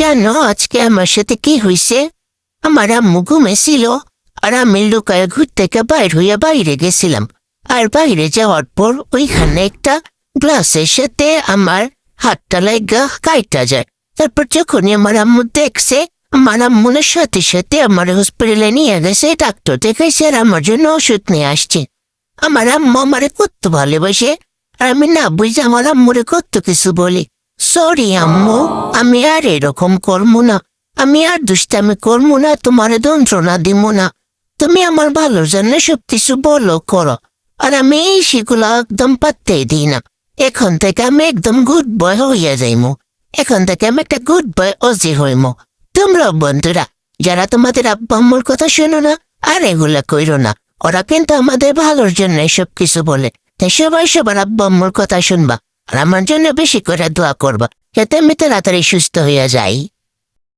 জানো আজকে আমার সাথে কি হয়েছে? আমার আম্মু ঘুমেছিল, আর আমি লুকায় ঘুর থেকে বাইরে গেছিলাম। আর বাইরে যাওয়ার পর ওইখানে একটা গ্লাসের সাথে আমার হাতটা লাগা কাইটা যায়। তারপর যখনই আমার আম্মু দেখছে, আমার আম্মুনের সাথে সাথে আমার হসপিটালে নিয়ে গেছে, ডাক্তার দেখাইছে আর আমার জন্য ওষুধ নিয়ে আসছে। আমার আম্মু আমারে কত ভালোবাসে, আর আমি না বুঝে আমার আম্মুরে কত কিছু বলি। সরি আম্মু, আমি আর এরকম করবো না। আমি আর দুষ্টামি করবো না, তোমার যন্ত্রণা দিব না। তুমি আমার ভালোর জন্য সবকিছু বলো করো, আর আমি সেগুলো একদম পাত্তেই দিই না। এখন থেকে আমি একদম গুড বয় হইয়া যাইমু। এখন থেকে আমি একটা গুড বয় অজি হইমু। তোমরা বন্ধুরা যারা তোমাদের আব্বা আম্মুর কথা শোনো না, আর এগুলা কইরো না। ওরা কিন্তু আমাদের ভালোর জন্য এসব কিছু বলে। তাই সবাই সবার আব্বা আম্মুর কথা শুনবা, আর আমার জন্য বেশি করে দোয়া করবা, যাতে আমি তাড়াতাড়ি সুস্থ হইয়া যাই।